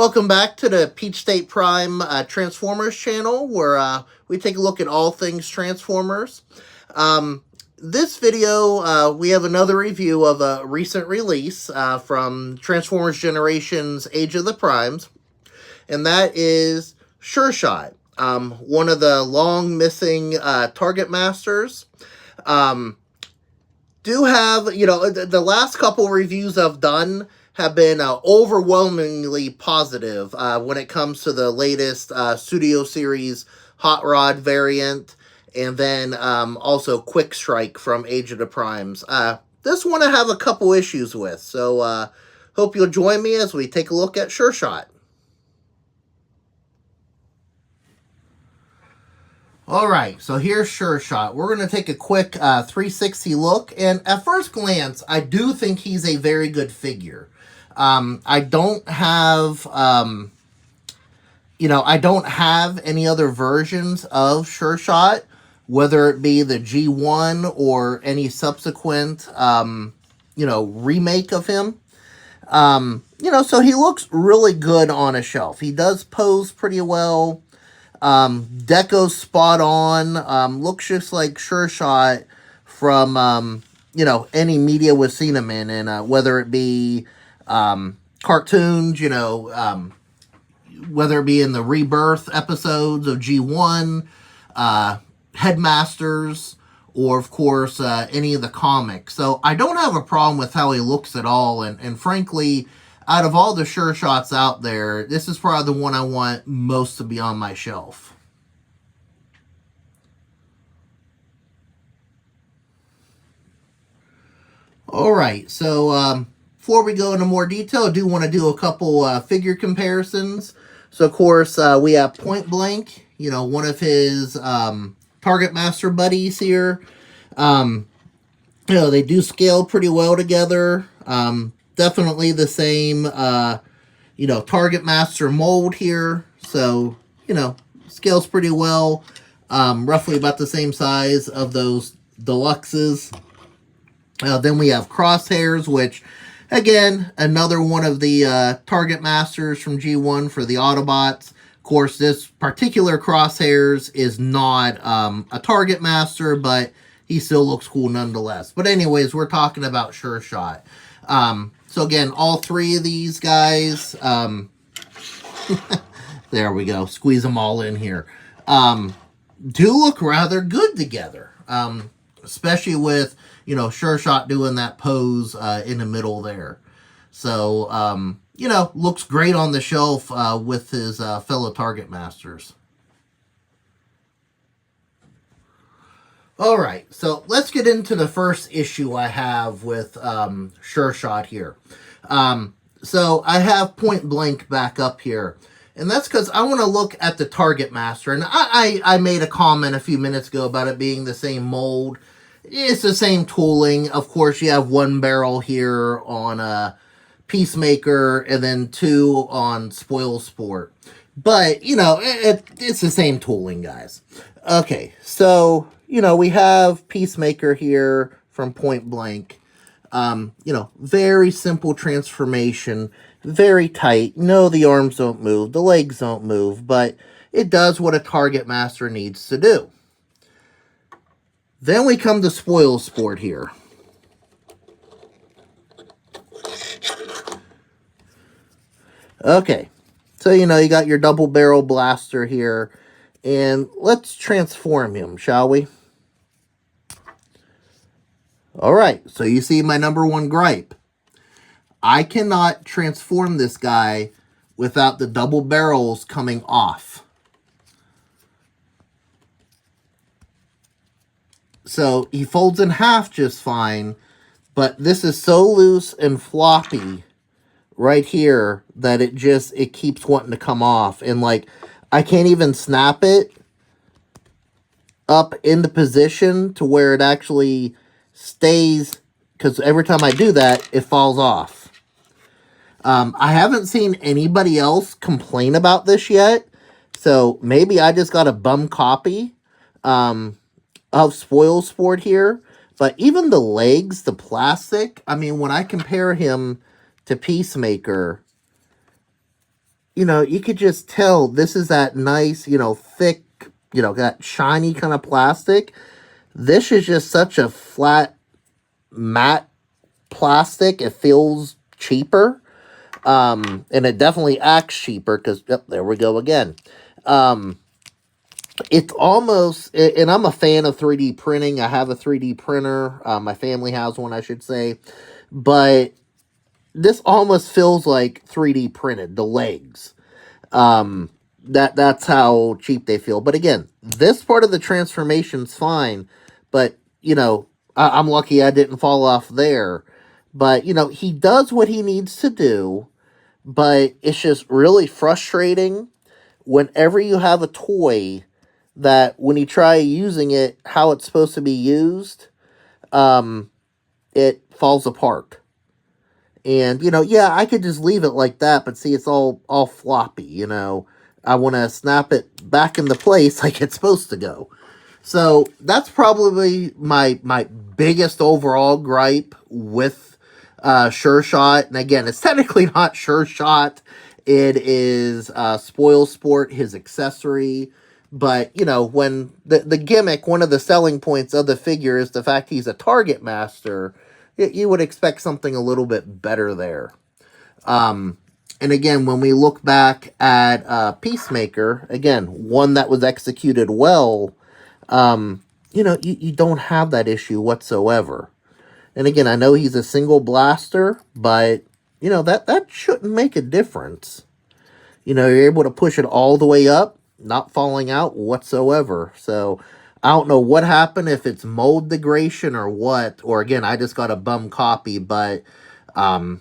Welcome back to the Peach State Prime Transformers channel, where we take a look at all things Transformers. This video, we have another review of a recent release from Transformers Generations Age of the Primes, and that is Sureshot, one of the long missing Targetmasters. Do have, the last couple reviews I've done have been overwhelmingly positive when it comes to the latest Studio Series Hot Rod variant, and then also Quick Strike from Age of the Primes. This one I have a couple issues with, so hope you'll join me as we take a look at Sureshot. Alright, so here's Sureshot. We're going to take a quick 360 look, and at first glance, I do think he's a very good figure. I don't have, I don't have any other versions of Sureshot, whether it be the G1 or any subsequent, remake of him. So he looks really good on a shelf. He does pose pretty well. Deco's spot on. Looks just like Sureshot from, any media we've seen him in, and whether it be cartoons, whether it be in the Rebirth episodes of G1, Headmasters, or of course any of the comics. So I don't have a problem with how he looks at all, and frankly, out of all the Sureshots out there, this is probably the one I want most to be on my shelf. Alright, so before we go into more detail, I do want to do a couple figure comparisons. So, of course, we have Point Blank, one of his Targetmaster buddies here. They do scale pretty well together. Definitely the same, Targetmaster mold here. So, scales pretty well. Roughly about the same size of those Deluxes. Then we have Crosshairs, which, again, another one of the Targetmasters from G1 for the Autobots. Of course, this particular Crosshairs is not a Targetmaster, but he still looks cool nonetheless. But anyways, we're talking about Sureshot. So again, all three of these guys, there we go, squeeze them all in here, do look rather good together, especially with, Sureshot doing that pose in the middle there. So, looks great on the shelf with his fellow Targetmasters. Alright, so let's get into the first issue I have with Sureshot here. So I have Point Blank back up here. And that's because I want to look at the Targetmaster. And I made a comment a few minutes ago about it being the same mold. It's the same tooling. Of course, you have one barrel here on Peacemaker and then two on Spoilsport. But, it's the same tooling, guys. Okay, so, we have Peacemaker here from Point Blank. Very simple transformation. Very tight. No, the arms don't move. The legs don't move. But it does what a Targetmaster needs to do. Then we come to Spoilsport here. Okay. So, you got your double barrel blaster here. And let's transform him, shall we? Alright, so you see my number one gripe. I cannot transform this guy without the double barrels coming off. So he folds in half just fine, but this is so loose and floppy right here that it keeps wanting to come off. And I can't even snap it up into position to where it actually stays, because every time I do that, it falls off. I haven't seen anybody else complain about this yet, so maybe I just got a bum copy of Spoilsport here. But even the legs, the plastic, I mean, when I compare him to Peacemaker, you could just tell this is that nice, thick, that shiny kind of plastic. This is just such a flat, matte plastic. It feels cheaper. And it definitely acts cheaper because, yep, there we go again. It's almost, and I'm a fan of 3D printing. I have a 3D printer. My family has one, I should say. But this almost feels like 3D printed, the legs. That's how cheap they feel. But again, this part of the transformation's fine. But, I'm lucky I didn't fall off there. But, he does what he needs to do. But it's just really frustrating whenever you have a toy that when you try using it how it's supposed to be used, it falls apart. And, yeah, I could just leave it like that, but see, it's all floppy, I want to snap it back into place like it's supposed to go. So that's probably my biggest overall gripe with Sureshot. And again, it's technically not Sureshot. It is Spoilsport, his accessory. But, when the gimmick, one of the selling points of the figure is the fact he's a Targetmaster, you would expect something a little bit better there. And again, when we look back at Peacemaker, again, one that was executed well, you don't have that issue whatsoever. And again, I know he's a single blaster, but, that shouldn't make a difference. You're able to push it all the way up, not falling out whatsoever. So, I don't know what happened, if it's mold degradation or what, or again, I just got a bum copy, but, I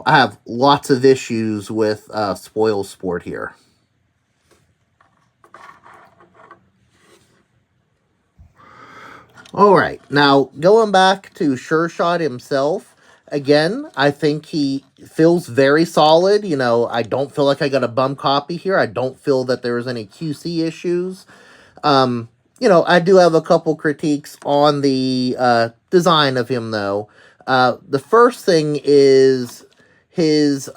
have lots of issues with Spoilsport here. All right, now going back to Sureshot himself, again, I think he feels very solid. I don't feel like I got a bum copy here. I don't feel that there was any QC issues. I do have a couple critiques on the design of him, though. The first thing is his,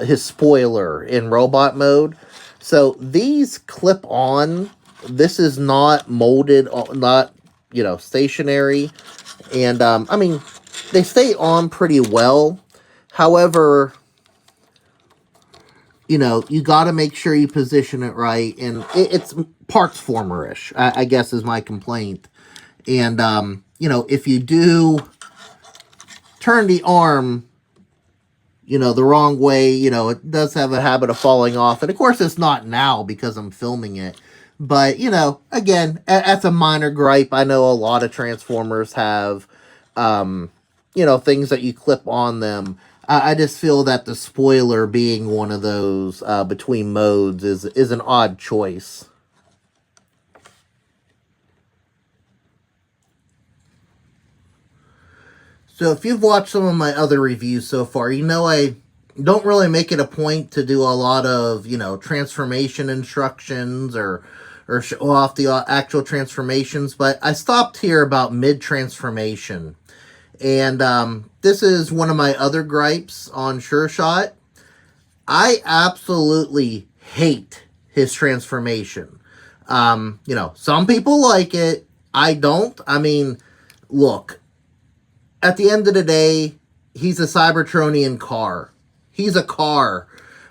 his spoiler in robot mode. So these clip on, this is not molded, not, stationary. And, they stay on pretty well. However, you got to make sure you position it right. And it's parts former-ish, I guess is my complaint. And, if you do turn the arm, the wrong way, it does have a habit of falling off. And, of course, it's not now because I'm filming it. But, again, that's a minor gripe. I know a lot of Transformers have, things that you clip on them. I just feel that the spoiler being one of those between modes is an odd choice. So if you've watched some of my other reviews so far, I don't really make it a point to do a lot of, transformation instructions or show off the actual transformations, but I stopped here about mid-transformation. And this is one of my other gripes on Sureshot. I absolutely hate his transformation. Some people like it. I don't. Look, at the end of the day, he's a Cybertronian car. He's a car.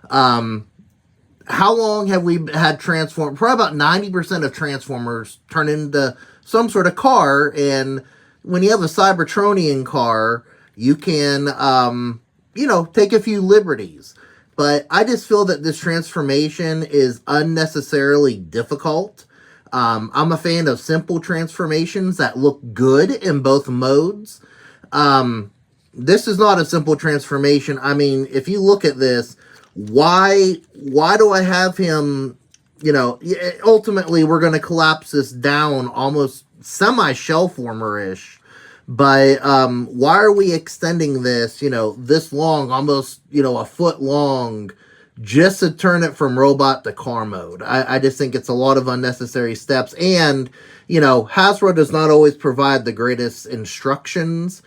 How long have we had Transformers? Probably about 90% of Transformers turn into some sort of car, and when you have a Cybertronian car, you can, take a few liberties. But I just feel that this transformation is unnecessarily difficult. I'm a fan of simple transformations that look good in both modes. This is not a simple transformation. If you look at this, why do I have him, ultimately we're going to collapse this down almost semi-shell former-ish. But why are we extending this, this long, almost, a foot long, just to turn it from robot to car mode? I just think it's a lot of unnecessary steps. And, Hasbro does not always provide the greatest instructions.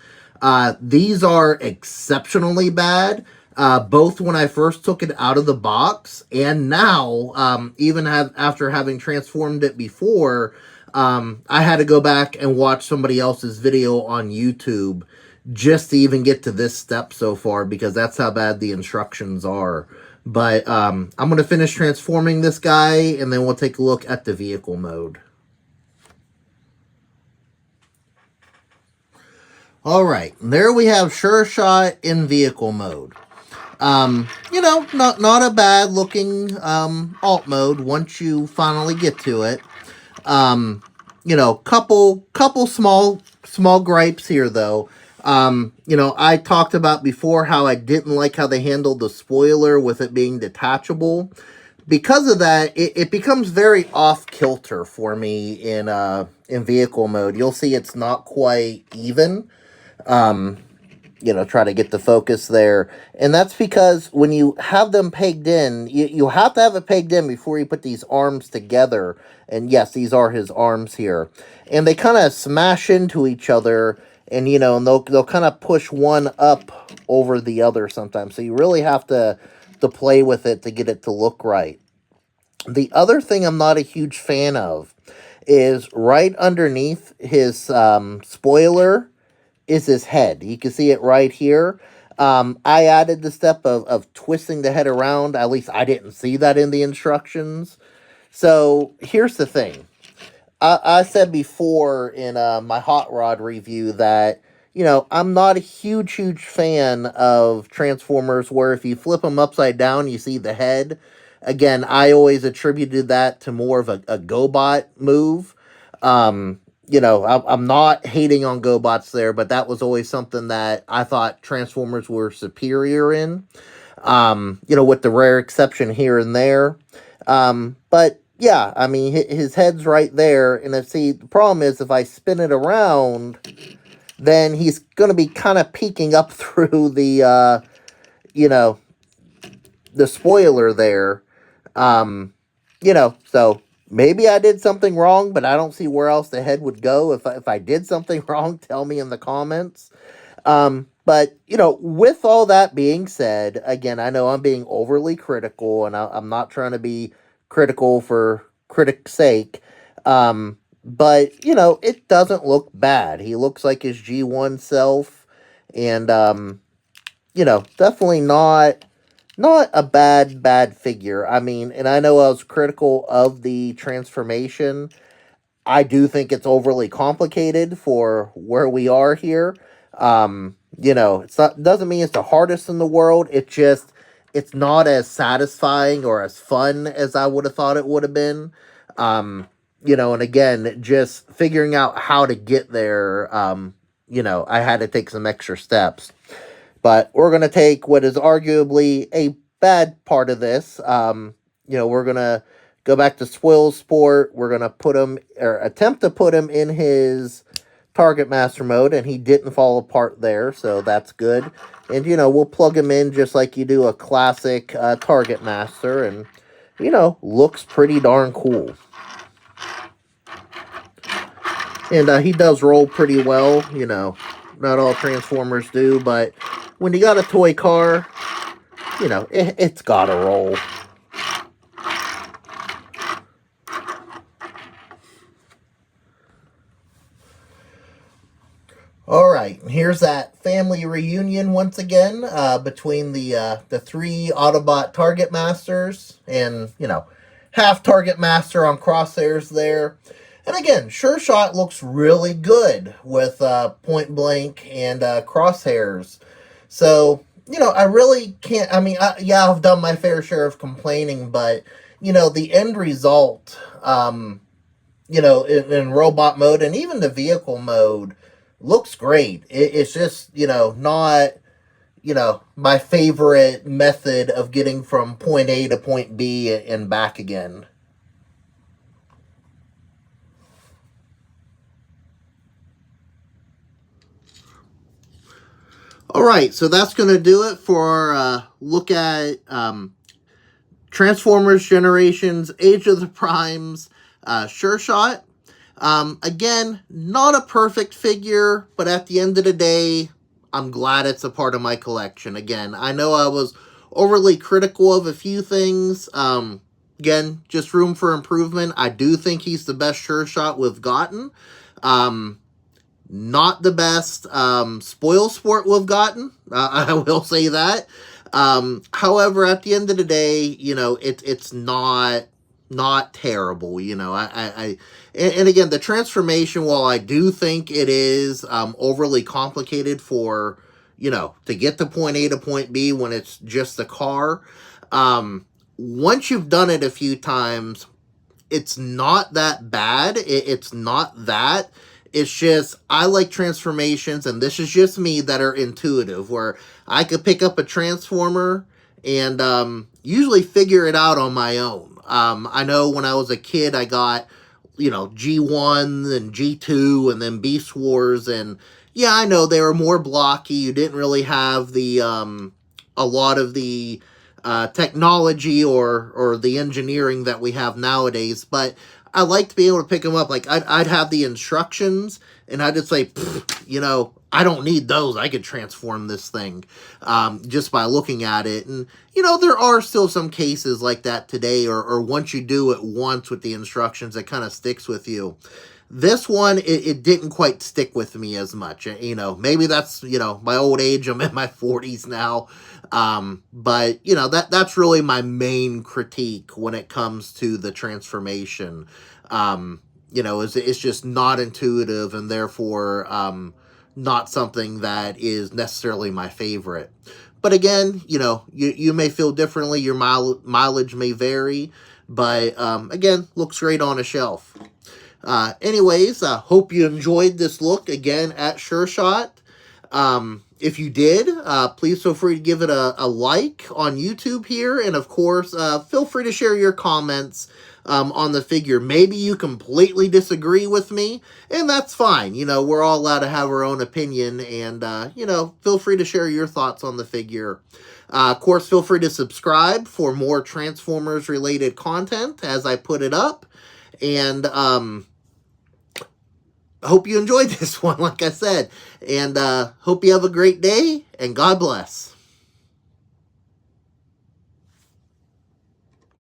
These are exceptionally bad. both when I first took it out of the box and now, even after having transformed it before, I had to go back and watch somebody else's video on YouTube just to even get to this step so far, because that's how bad the instructions are. But I'm going to finish transforming this guy, and then we'll take a look at the vehicle mode. Alright, there we have Sureshot in vehicle mode. You know, not a bad looking alt mode once you finally get to it. You know, couple small gripes here though. You know, I talked about before how I didn't like how they handled the spoiler with it being detachable. Because of that, it becomes very off kilter for me in vehicle mode. You'll see it's not quite even. You know, try to get the focus there. And that's because when you have them pegged in, you have to have it pegged in before you put these arms together. And yes, these are his arms here. And they kind of smash into each other, and, you know, and they'll kind of push one up over the other sometimes. So you really have to play with it to get it to look right. The other thing I'm not a huge fan of is right underneath his spoiler is his head. You can see it right here. I added the step of twisting the head around. At least I didn't see that in the instructions. So here's the thing. I said before in my Hot Rod review that, you know, I'm not a huge fan of Transformers where if you flip them upside down, you see the head. Again, I always attributed that to more of a GoBot move. You know, I'm not hating on GoBots there, but that was always something that I thought Transformers were superior in. You know, with the rare exception here and there. But yeah, I mean, his head's right there. And the problem is if I spin it around, then he's going to be kind of peeking up through the, you know, the spoiler there. You know, so maybe I did something wrong, but I don't see where else the head would go. If I did something wrong, tell me in the comments. But, you know, with all that being said, again, I know I'm being overly critical, and I'm not trying to be critical for critic's sake. But, you know, it doesn't look bad. He looks like his G1 self, and, you know, definitely not a bad figure. I mean, and I know I was critical of the transformation. I do think it's overly complicated for where we are here. You know, doesn't mean it's the hardest in the world. It's not as satisfying or as fun as I would have thought it would have been. You know, and again, just figuring out how to get there, you know, I had to take some extra steps. But we're going to take what is arguably a bad part of this. You know, we're going to go back to Spoilsport. We're going to put him, or attempt to put him in his Targetmaster mode, and he didn't fall apart there, so that's good. And, you know, we'll plug him in just like you do a classic Targetmaster, and, you know, looks pretty darn cool. And he does roll pretty well, you know. Not all Transformers do, but when you got a toy car, you know, it's gotta roll. Alright, here's that family reunion once again between the three Autobot Targetmasters and, you know, half Targetmaster on Crosshairs there. And again, Sureshot looks really good with Point Blank and Crosshairs. So, you know, I really can't, I mean, yeah, I've done my fair share of complaining, but, you know, the end result, you know, in robot mode and even the vehicle mode looks great. It's just, you know, not, you know, my favorite method of getting from point A to point B and back again. Alright, so that's going to do it for our look at Transformers Generations, Age of the Primes, Sureshot. Again, not a perfect figure, but at the end of the day, I'm glad it's a part of my collection. Again, I know I was overly critical of a few things. Again, just room for improvement. I do think he's the best Sureshot we've gotten. Not the best Spoilsport we've gotten. I will say that. However, at the end of the day, you know, it's not terrible. You know, and again, the transformation, while I do think it is overly complicated for, you know, to get to point A to point B when it's just a car, once you've done it a few times, it's not that bad. It's not that. It's just, I like transformations, and this is just me, that are intuitive, where I could pick up a transformer and usually figure it out on my own. I know when I was a kid, I got, you know, G1 and G2 and then Beast Wars, and yeah, I know they were more blocky. You didn't really have the, a lot of the technology or the engineering that we have nowadays, but I like to be able to pick them up. Like, I'd have the instructions, and I'd just say, you know, I don't need those. I could transform this thing just by looking at it. And, you know, there are still some cases like that today, or once you do it once with the instructions, it kind of sticks with you. This one, it didn't quite stick with me as much. You know, maybe that's, you know, my old age. I'm in my 40s now. But, you know, that's really my main critique when it comes to the transformation. You know, it's just not intuitive, and therefore not something that is necessarily my favorite. But again, you know, you may feel differently. Your mileage may vary. But again, looks great on a shelf. Anyways, hope you enjoyed this look again at Sureshot. If you did, please feel free to give it a like on YouTube here. And of course, feel free to share your comments on the figure. Maybe you completely disagree with me, and that's fine. You know, we're all allowed to have our own opinion, and, you know, feel free to share your thoughts on the figure. Of course, feel free to subscribe for more Transformers-related content as I put it up. And, I hope you enjoyed this one, like I said. And hope you have a great day, and God bless.